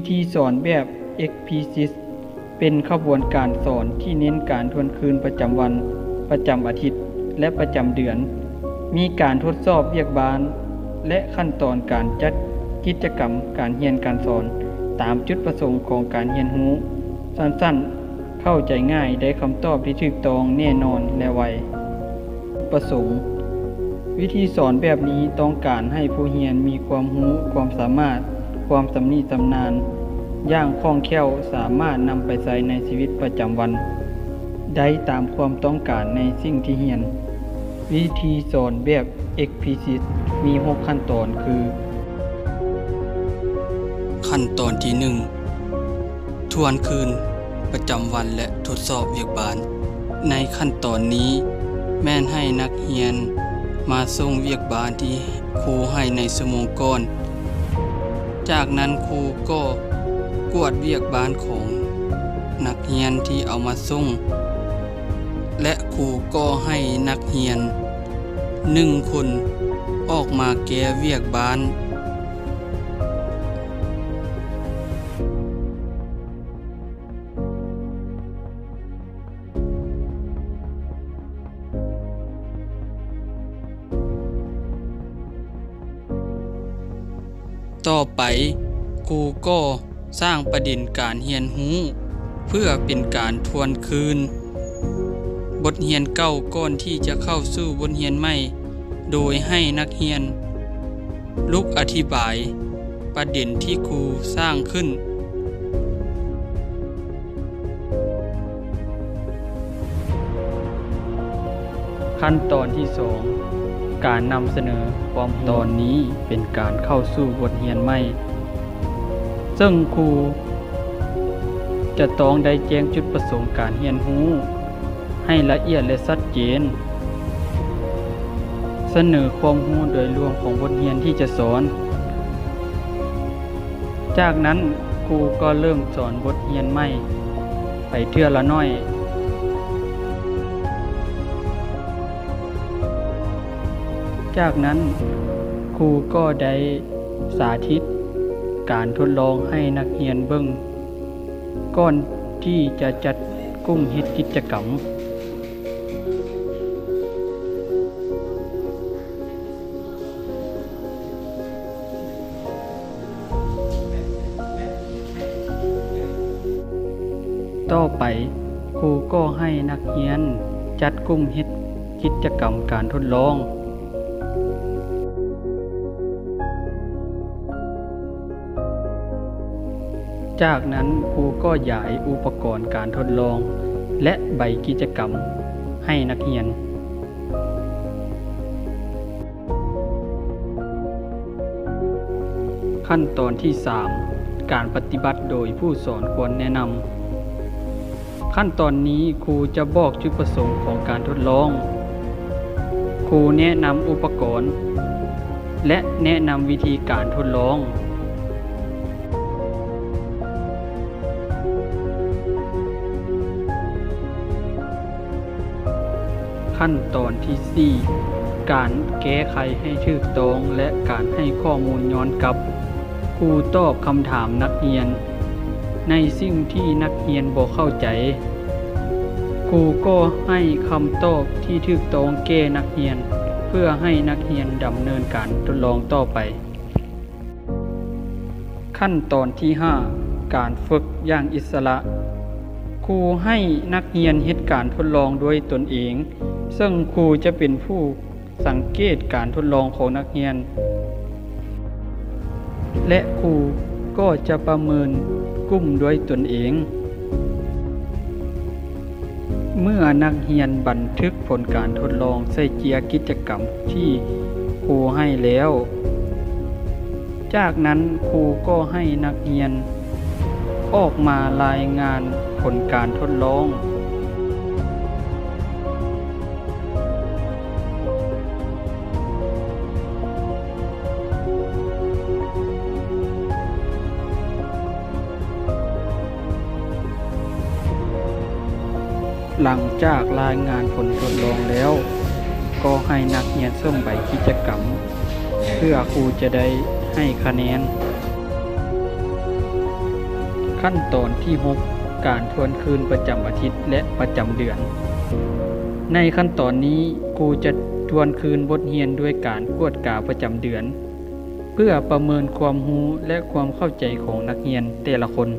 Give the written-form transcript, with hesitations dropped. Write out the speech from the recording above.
ธีสอนแบบ Explicit เป็นขบวนการสอนที่เน้นการทวนคืนประจำวัน ประจำอาทิตย์ และประจำเดือน มีการทดสอบเวียกบ้าน และขั้นตอนการจัดกิจกรรมการเรียนการสอน ตามจุดประสงค์ของการเรียนรู้ สั้นๆ เข้าใจง่าย ได้คำตอบที่ถูกต้องแน่นอนและไว ประสงค์ วิธีสอนแบบนี้ต้องการให้ผู้เรียนมีความรู้ ความสามารถ ความชำนิชำนาญ อย่างคล่องแคล่ว สามารถนำไปใช้ในชีวิตประจำวัน ได้ตามความต้องการในสิ่งที่เรียน วิธีสอนแบบ Explicit มี 6 ขั้นตอนคือ ขั้นตอนที่ 1 ทวนคืนประจำวันและทดสอบเวียกบ้าน ในขั้นตอนนี้แม่นให้นักเรียนมาส่งเวียกบ้านที่ครูให้ในชั่วโมงก่อน จากนั้นครูก็กวดเวียกบ้านของนักเรียนที่เอามาส่ง และครูก็ให้นักเรียน1 คนออกมาแก้เวียกบ้านต่อไปครูก็สร้างประเด็นการเรียนรู้เพื่อเป็นการทวนคืนบทเรียนเก่าก่อนที่จะเข้าสู่บทเรียนใหม่โดยให้นักเรียนลุกอธิบายประเด็นที่ครูสร้างขึ้นขั้นตอนที่ 2 การนำเสนอความตอนนี้เป็นการเข้าสู่บทเรียนใหม่ซึ่งครูจะต้องได้แจ้งจุดประสงค์การเรียนรู้ให้ละเอียดและชัดเจนเสนอความรู้โดยรวมของบทเรียนที่จะสอนจากนั้นครูก็เริ่มสอนบทเรียนใหม่ไปเทื่อละน้อยจากนั้นครูก็ได้สาธิตการทดลองให้นักเรียนเบิ่งก่อนที่จะจัดกุ้มเฮ็ดกิจกรรมต่อไปครูก็ให้นักเรียนจัดกุ้มเฮ็ดกิจกรรมการทดลองจากนั้นครูก็ย้ายอุปกรณ์การทดลองและใบกิจกรรมให้นักเรียนขั้นตอนที่ 3 การปฏิบัติโดยผู้สอนควรแนะนำขั้นตอนนี้ครูจะบอกจุดประสงค์ของการทดลองครูแนะนำอุปกรณ์และแนะนำวิธีการทดลองขั้นตอนที่ 4 การแก้ไขให้ถูกต้องและการให้ข้อมูลย้อนกลับครูตอบคำถามนักเรียนในสิ่งที่นักเรียนบ่เข้าใจครูก็ให้คำตอบที่ถูกต้องแก่นักเรียนเพื่อให้นักเรียนดำเนินการทดลองต่อไปขั้นตอนที่ 5 การฝึกอย่างอิสระครูให้นักเรียนเฮ็ดการทดลองด้วยตนเองซึ่งครูจะเป็นผู้สังเกตการทดลองของนักเรียนและครูก็จะประเมินกลุ่มด้วยตนเองเมื่อนักเรียนบันทึกผลการทดลองใส่เจียกิจกรรมที่ครูให้แล้วจากนั้นครูก็ให้นักเรียนออกมารายงานผลการทดลองหลังจากรายงานผลทดลองแล้วก็ให้นักเรียนส่งใบกิจกรรมเพื่อครูจะได้ให้คะแนน ขั้นตอนที่ 6 การทวนคืนประจำอาทิตย์และประจำเดือน ในขั้นตอนนี้ครูจะทวนคืนบทเรียนด้วยการกวดกาประจำเดือน เพื่อประเมินความรู้และความเข้าใจของนักเรียนแต่ละคน